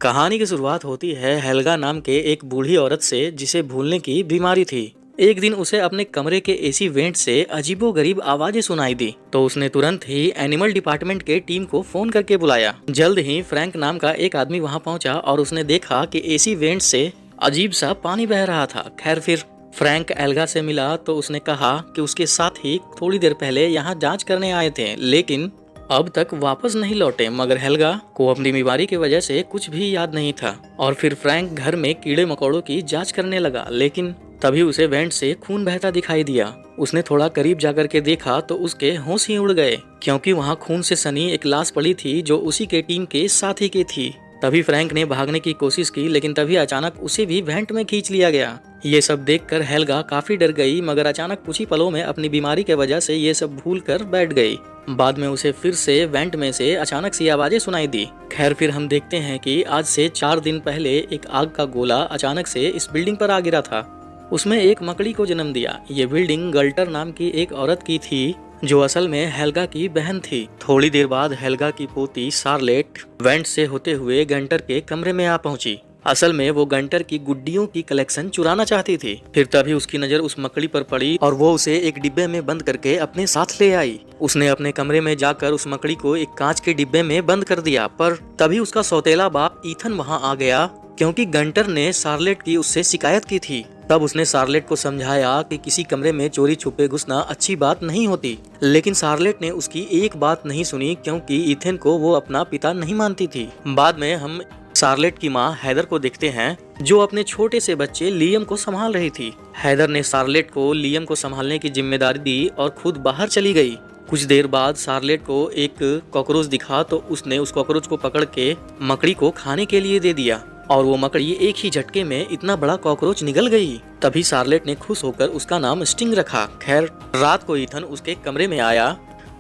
कहानी की शुरुआत होती है हेल्गा नाम के एक बूढ़ी औरत से जिसे भूलने की बीमारी थी। एक दिन उसे अपने कमरे के एसी वेंट से अजीबोगरीब आवाजें सुनाई दी, तो उसने तुरंत ही एनिमल डिपार्टमेंट के टीम को फोन करके बुलाया। जल्द ही फ्रैंक नाम का एक आदमी वहां पहुंचा और उसने देखा कि एसी वेंट से अजीब सा पानी बह रहा था। खैर फिर फ्रैंक एल्गा से मिला तो उसने कहा कि उसके साथ ही थोड़ी देर पहले यहाँ जांच करने आए थे, लेकिन अब तक वापस नहीं लौटे। मगर हेल्गा को अपनी बीमारी की वजह से कुछ भी याद नहीं था। और फिर फ्रैंक घर में कीड़े मकोड़ों की जांच करने लगा, लेकिन तभी उसे वेंट से खून बहता दिखाई दिया। उसने थोड़ा करीब जाकर के देखा तो उसके होश ही उड़ गए, क्योंकि वहाँ खून से सनी एक लाश पड़ी थी जो उसी के टीम के साथी की थी। तभी फ्रैंक ने भागने की कोशिश की, लेकिन तभी अचानक उसे भी वेंट में खींच लिया गया। ये सब देखकर हेल्गा काफी डर गई, मगर अचानक कुछ ही पलों में अपनी बीमारी के वजह से ये सब भूल कर बैठ गई। बाद में उसे फिर से वेंट में से अचानक सी आवाजें सुनाई दी। खैर फिर हम देखते हैं कि आज से 4 दिन पहले एक आग का गोला अचानक से इस बिल्डिंग पर आ गिरा था। उसमें एक मकड़ी को जन्म दिया। ये बिल्डिंग गल्टर नाम की एक औरत की थी, जो असल में हेल्गा की बहन थी। थोड़ी देर बाद हेल्गा की पोती शार्लेट वेंट से होते हुए गंटर के कमरे में आ पहुंची। असल में वो गंटर की गुड्डियों की कलेक्शन चुराना चाहती थी। फिर तभी उसकी नजर उस मकड़ी पर पड़ी और वो उसे एक डिब्बे में बंद करके अपने साथ ले आई। उसने अपने कमरे में जाकर उस मकड़ी को एक कांच के डिब्बे में बंद कर दिया, पर तभी उसका सौतेला बाप ईथन वहां आ गया, क्योंकि गंटर ने शार्लेट की उससे शिकायत की थी। तब उसने शार्लेट को समझाया कि किसी कमरे में चोरी छुपे घुसना अच्छी बात नहीं होती, लेकिन शार्लेट ने उसकी एक बात नहीं सुनी, क्योंकि ईथन को वो अपना पिता नहीं मानती थी। बाद में हम शार्लेट की माँ हैदर को देखते हैं, जो अपने छोटे से बच्चे लियम को संभाल रही थी। हैदर ने शार्लेट को लियम को संभालने की जिम्मेदारी दी और खुद बाहर चली गई। कुछ देर बाद शार्लेट को एक कॉकरोच दिखा तो उसने उस कॉकरोच को पकड़ के मकड़ी को खाने के लिए दे दिया, और वो मकड़ी एक ही झटके में इतना बड़ा कॉकरोच निगल गई। तभी शार्लेट ने खुश होकर उसका नाम स्टिंग रखा। खैर रात को ईथन उसके कमरे में आया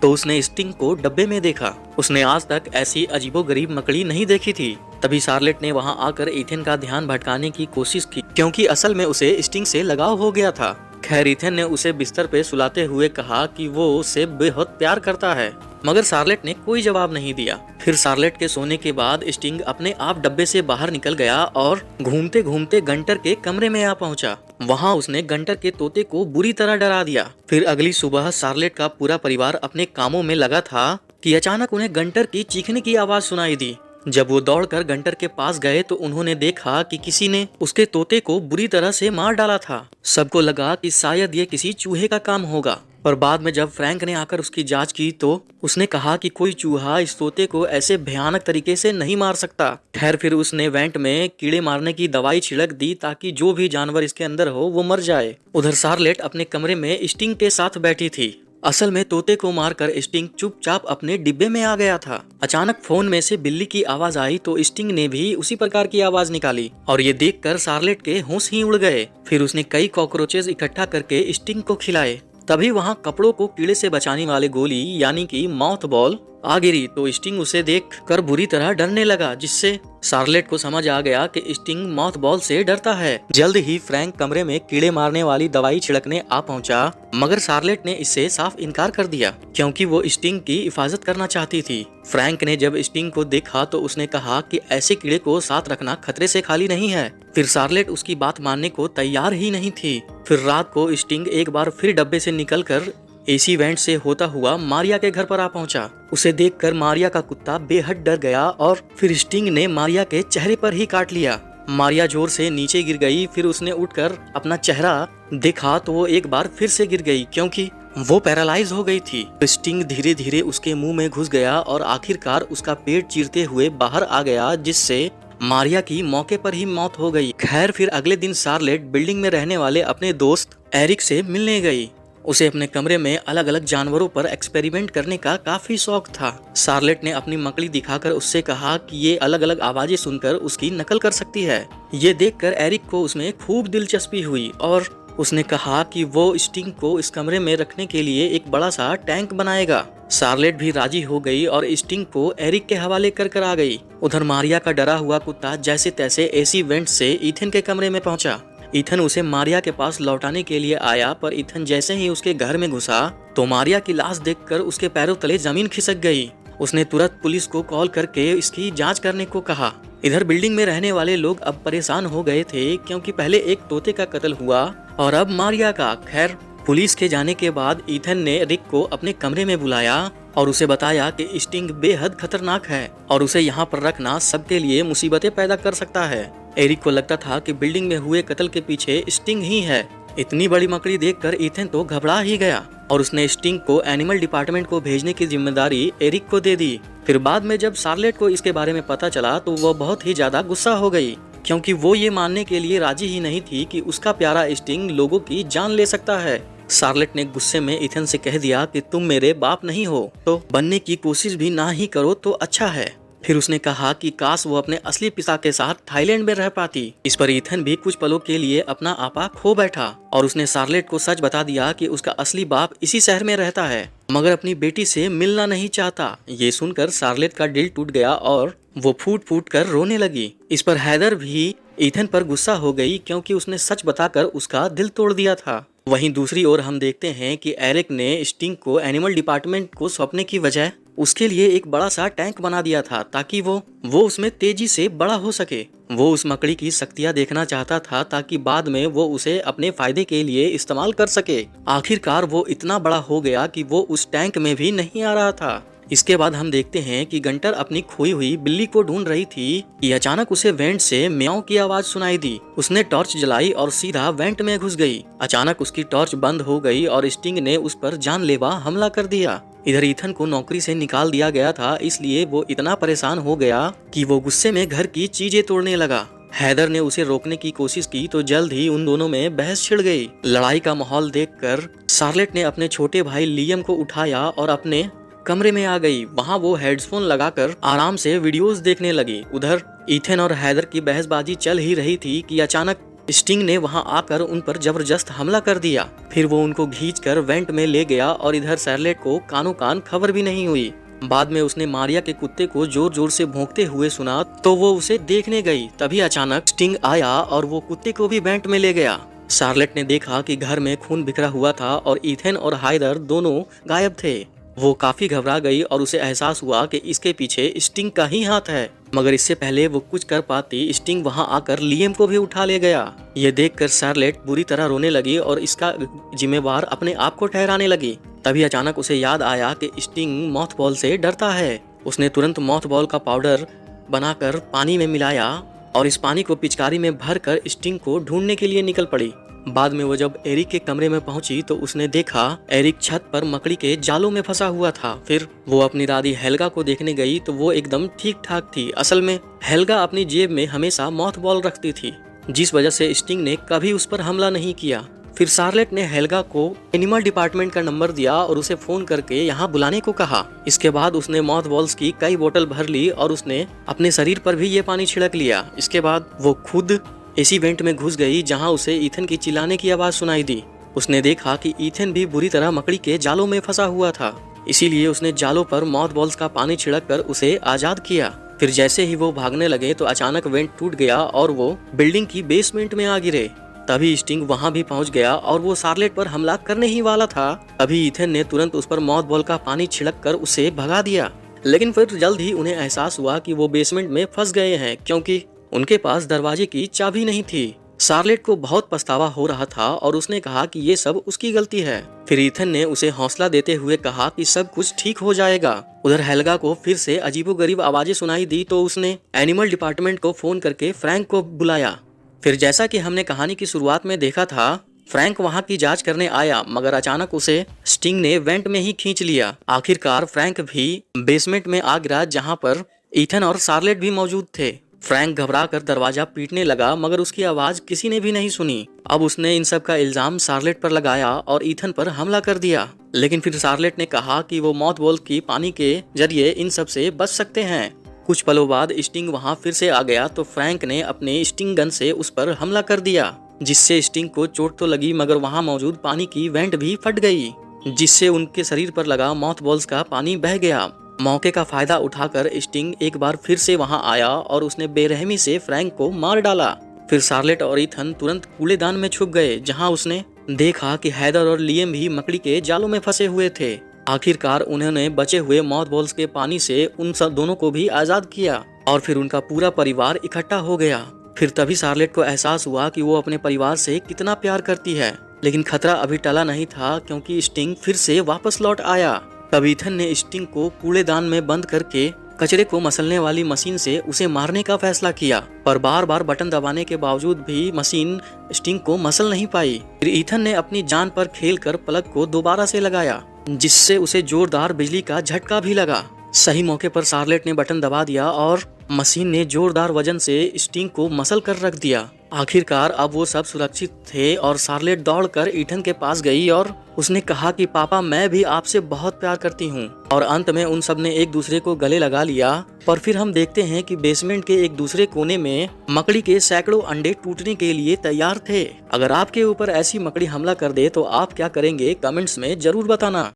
तो उसने स्टिंग को डब्बे में देखा। उसने आज तक ऐसी अजीबोगरीब मकड़ी नहीं देखी थी। तभी शार्लेट ने वहां आकर ईथन का ध्यान भटकाने की कोशिश की, क्योंकि असल में उसे स्टिंग से लगाव हो गया था। खैर ईथन ने उसे बिस्तर पे सुलाते हुए कहा कि वो उससे बेहद प्यार करता है, मगर शार्लेट ने कोई जवाब नहीं दिया। फिर शार्लेट के सोने के बाद स्टिंग अपने आप डब्बे से बाहर निकल गया और घूमते घूमते गंटर के कमरे में आ पहुंचा। वहां उसने गंटर के तोते को बुरी तरह डरा दिया। फिर अगली सुबह शार्लेट का पूरा परिवार अपने कामों में लगा था कि अचानक उन्हें गंटर की चीखने की आवाज सुनाई दी। जब वो दौड़कर गंटर के पास गए तो उन्होंने देखा कि किसी ने उसके तोते को बुरी तरह से मार डाला था। सबको लगा कि शायद ये किसी चूहे का काम होगा, पर बाद में जब फ्रैंक ने आकर उसकी जांच की तो उसने कहा कि कोई चूहा इस तोते को ऐसे भयानक तरीके से नहीं मार सकता। खैर फिर उसने वेंट में कीड़े मारने की दवाई छिड़क दी, ताकि जो भी जानवर इसके अंदर हो वो मर जाए। उधर शार्लेट अपने कमरे में स्टिंग के साथ बैठी थी। असल में तोते को मारकर स्टिंग चुपचाप अपने डिब्बे में आ गया था। अचानक फोन में से बिल्ली की आवाज आई तो स्टिंग ने भी उसी प्रकार की आवाज निकाली, और ये देखकर शार्लेट के होश ही उड़ गए। फिर उसने कई कॉकरोचेस इकट्ठा करके स्टिंग को खिलाए। तभी वहाँ कपड़ों को कीड़े से बचाने वाले गोली यानी कि माउथ बॉल आ गिरी, तो स्टिंग उसे देख कर बुरी तरह डरने लगा, जिससे शार्लेट को समझ आ गया कि स्टिंग माउथ बॉल से डरता है। जल्द ही फ्रैंक कमरे में कीड़े मारने वाली दवाई छिड़कने आ पहुंचा, मगर शार्लेट ने इससे साफ इनकार कर दिया, क्योंकि वो स्टिंग की हिफाजत करना चाहती थी। फ्रैंक ने जब स्टिंग को देखा तो उसने कहा कि ऐसे कीड़े को साथ रखना खतरे से खाली नहीं है। फिर शार्लेट उसकी बात मानने को तैयार ही नहीं थी। फिर रात को स्टिंग एक बार फिर डब्बे से निकलकर एसी वेंट से होता हुआ मारिया के घर पर आ पहुंचा। उसे देखकर मारिया का कुत्ता बेहद डर गया और फिर स्टिंग ने मारिया के चेहरे पर ही काट लिया। मारिया जोर से नीचे गिर गई। फिर उसने उठकर अपना चेहरा देखा तो वो एक बार फिर से गिर गई, क्योंकि वो पैरालाइज हो गई थी। स्टिंग धीरे धीरे उसके मुंह में घुस गया और आखिरकार उसका पेट चीरते हुए बाहर आ गया, जिससे मारिया की मौके पर ही मौत हो गई। खैर फिर अगले दिन शार्लेट बिल्डिंग में रहने वाले अपने दोस्त एरिक से मिलने गई। उसे अपने कमरे में अलग अलग जानवरों पर एक्सपेरिमेंट करने का काफी शौक था। शार्लेट ने अपनी मकड़ी दिखाकर उससे कहा कि ये अलग अलग आवाजें सुनकर उसकी नकल कर सकती है। ये देखकर एरिक को उसमें खूब दिलचस्पी हुई और उसने कहा कि वो स्टिंग को इस कमरे में रखने के लिए एक बड़ा सा टैंक बनाएगा। शार्लेट भी राजी हो गई और स्टिंग को एरिक के हवाले कर आ गई। उधर मारिया का डरा हुआ कुत्ता जैसे तैसे एसी वेंट से ईथन के कमरे में पहुंचा। ईथन उसे मारिया के पास लौटाने के लिए आया, पर ईथन जैसे ही उसके घर में घुसा तो मारिया की लाश देखकर उसके पैरों तले जमीन खिसक गई। उसने तुरंत पुलिस को कॉल करके इसकी जांच करने को कहा। इधर बिल्डिंग में रहने वाले लोग अब परेशान हो गए थे, क्योंकि पहले एक तोते का कत्ल हुआ और अब मारिया का। खैर, पुलिस के जाने के बाद ईथन ने रिक को अपने कमरे में बुलाया और उसे बताया कि स्टिंग बेहद खतरनाक है और उसे यहाँ पर रखना सबके लिए मुसीबतें पैदा कर सकता है। एरिक को लगता था कि बिल्डिंग में हुए कत्ल के पीछे स्टिंग ही है। इतनी बड़ी मकड़ी देखकर ईथन तो घबरा ही गया और उसने स्टिंग को एनिमल डिपार्टमेंट को भेजने की जिम्मेदारी एरिक को दे दी। फिर बाद में जब शार्लेट को इसके बारे में पता चला तो वो बहुत ही ज्यादा गुस्सा हो गई, क्योंकि वो ये मानने के लिए राजी ही नहीं थी कि उसका प्यारा स्टिंग लोगों की जान ले सकता है। शार्लेट ने गुस्से में ईथन से कह दिया कि तुम मेरे बाप नहीं हो, तो बनने की कोशिश भी ना ही करो तो अच्छा है। फिर उसने कहा कि काश वो अपने असली पिता के साथ थाईलैंड में रह पाती। इस पर ईथन भी कुछ पलों के लिए अपना आपा खो बैठा और उसने शार्लेट को सच बता दिया कि उसका असली बाप इसी शहर में रहता है, मगर अपनी बेटी से मिलना नहीं चाहता। ये सुनकर शार्लेट का दिल टूट गया और वो फूट फूट कर रोने लगी। इस पर हैदर भी ईथन पर गुस्सा हो गई, क्योंकि उसने सच बताकर उसका दिल तोड़ दिया था। वहीं दूसरी ओर हम देखते हैं कि एरिक ने स्टिंग को एनिमल डिपार्टमेंट को सौंपने की वजह उसके लिए एक बड़ा सा टैंक बना दिया था, ताकि वो उसमें तेजी से बड़ा हो सके। वो उस मकड़ी की शक्तियां देखना चाहता था, ताकि बाद में वो उसे अपने फायदे के लिए इस्तेमाल कर सके। आखिरकार वो इतना बड़ा हो गया कि वो उस टैंक में भी नहीं आ रहा था। इसके बाद हम देखते हैं कि गंटर अपनी खोई हुई बिल्ली को ढूंढ रही थी कि अचानक उसे वेंट से म्याऊं की आवाज सुनाई दी। उसने टॉर्च जलाई और सीधा वेंट में घुस गई। अचानक उसकी टॉर्च बंद हो गई और स्टिंग ने उस पर जानलेवा हमला कर दिया। इधर ईथन को नौकरी से निकाल दिया गया था, इसलिए वो इतना परेशान हो गया कि वो गुस्से में घर की चीजें तोड़ने लगा। हैदर ने उसे रोकने की कोशिश की तो जल्द ही उन दोनों में बहस छिड़ गई। लड़ाई का माहौल देखकर शार्लेट ने अपने छोटे भाई लियम को उठाया और अपने कमरे में आ गई। वहाँ वो हेडफोन लगाकर आराम से वीडियोस देखने लगी। उधर ईथन और हैदर की बहसबाजी चल ही रही थी कि अचानक स्टिंग ने वहां आकर उन पर जबरदस्त हमला कर दिया। फिर वो उनको खींचकर वेंट में ले गया और इधर शार्लेट को कानों कान खबर भी नहीं हुई। बाद में उसने मारिया के कुत्ते को जोर जोर से भौंकते हुए सुना तो वो उसे देखने गई। तभी अचानक स्टिंग आया और वो कुत्ते को भी वेंट में ले गया। शार्लेट ने देखा कि घर में खून बिखरा हुआ था और ईथन और हैदर दोनों गायब थे। वो काफी घबरा गई और उसे एहसास हुआ कि इसके पीछे स्टिंग का ही हाथ है, मगर इससे पहले वो कुछ कर पाती स्टिंग वहां आकर लियम को भी उठा ले गया। ये देखकर शार्लेट बुरी तरह रोने लगी और इसका जिम्मेवार अपने आप को ठहराने लगी। तभी अचानक उसे याद आया कि स्टिंग मॉथ बॉल से डरता है। उसने तुरंत मॉथ बॉल का पाउडर बनाकर पानी में मिलाया और इस पानी को पिचकारी में भरकर स्टिंग को ढूंढने के लिए निकल पड़ी। बाद में वो जब एरिक के कमरे में पहुंची तो उसने देखा एरिक छत पर मकड़ी के जालों में फंसा हुआ था। फिर वो अपनी दादी हेल्गा को देखने गई तो वो एकदम ठीक ठाक थी। असल में हेल्गा अपनी जेब में हमेशा मॉथ बॉल रखती थी, जिस वजह से स्टिंग ने कभी उस पर हमला नहीं किया। फिर शार्लेट ने हेल्गा को एनिमल डिपार्टमेंट का नंबर दिया और उसे फोन करके यहाँ बुलाने को कहा। इसके बाद उसने मॉथ बॉल्स की कई बोतल भर ली और उसने अपने शरीर पर भी ये पानी छिड़क लिया। इसके बाद वो खुद इसी वेंट में घुस गई जहां उसे ईथन की चिल्लाने की आवाज सुनाई दी। उसने देखा कि ईथन भी बुरी तरह मकड़ी के जालों में फंसा हुआ था, इसीलिए उसने जालों पर मॉथ बॉल्स का पानी छिड़क कर उसे आजाद किया। फिर जैसे ही वो भागने लगे तो अचानक वेंट टूट गया और वो बिल्डिंग की बेसमेंट में आ गिरे। तभी स्टिंग वहां भी पहुंच गया और वो शार्लेट पर हमला करने ही वाला था। तभी ईथन ने तुरंत उस पर मॉथ बॉल का पानी छिड़क कर उसे भगा दिया। लेकिन फिर जल्द ही उन्हें एहसास हुआ कि वो बेसमेंट में फंस गए हैं, क्योंकि उनके पास दरवाजे की चाबी नहीं थी। शार्लेट को बहुत पछतावा हो रहा था और उसने कहा कि ये सब उसकी गलती है। फिर ईथन ने उसे हौसला देते हुए कहा कि सब कुछ ठीक हो जाएगा। उधर हेल्गा को फिर से अजीबोगरीब आवाजें सुनाई दी तो उसने एनिमल डिपार्टमेंट को फोन करके फ्रैंक को बुलाया। फिर जैसा कि हमने कहानी की शुरुआत में देखा था, फ्रैंक वहां की जांच करने आया, मगर अचानक उसे स्टिंग ने वेंट में ही खींच लिया। आखिरकार फ्रैंक भी बेसमेंट में आ गिरा, जहां पर ईथन और शार्लेट भी मौजूद थे। फ्रैंक घबरा कर दरवाजा पीटने लगा, मगर उसकी आवाज किसी ने भी नहीं सुनी। अब उसने इन सब का इल्जाम शार्लेट पर लगाया और ईथन पर हमला कर दिया। लेकिन फिर शार्लेट ने कहा कि वो मॉथ बॉल की पानी के जरिए इन सब से बच सकते हैं। कुछ पलों बाद स्टिंग वहां फिर से आ गया तो फ्रैंक ने अपने स्टिंग गन से उस पर हमला कर दिया, जिससे स्टिंग को चोट तो लगी मगर वहां मौजूद पानी की वेंट भी फट गई, जिससे उनके शरीर पर लगा मॉथ बॉल्स का पानी बह गया। मौके का फायदा उठाकर स्टिंग एक बार फिर से वहां आया और उसने बेरहमी से फ्रैंक को मार डाला। फिर शार्लेट और ईथन तुरंत कूड़ेदान में छुप गए, जहां उसने देखा कि हैदर और लियम भी मकड़ी के जालों में फंसे हुए थे। आखिरकार उन्होंने बचे हुए मॉथ बॉल्स के पानी से उन सब दोनों को भी आजाद किया और फिर उनका पूरा परिवार इकट्ठा हो गया। फिर तभी शार्लेट को एहसास हुआ कि वो अपने परिवार से कितना प्यार करती है। लेकिन खतरा अभी टला नहीं था, क्योंकि स्टिंग फिर से वापस लौट आया। तब ईथन ने स्टिंग को कूड़ेदान में बंद करके कचरे को मसलने वाली मशीन से उसे मारने का फैसला किया, पर बार बार बटन दबाने के बावजूद भी मशीन स्टिंग को मसल नहीं पाई। फिर ईथन ने अपनी जान पर खेलकर प्लग को दोबारा से लगाया, जिससे उसे जोरदार बिजली का झटका भी लगा। सही मौके पर शार्लेट ने बटन दबा दिया और मशीन ने जोरदार वजन से स्टिंग को मसल कर रख दिया। आखिरकार अब वो सब सुरक्षित थे और शार्लेट दौड़कर ईथन के पास गई और उसने कहा कि पापा, मैं भी आपसे बहुत प्यार करती हूँ। और अंत में उन सब ने एक दूसरे को गले लगा लिया। पर फिर हम देखते हैं कि बेसमेंट के एक दूसरे कोने में मकड़ी के सैकड़ों अंडे टूटने के लिए तैयार थे। अगर आपके ऊपर ऐसी मकड़ी हमला कर दे तो आप क्या करेंगे, कमेंट्स में जरूर बताना।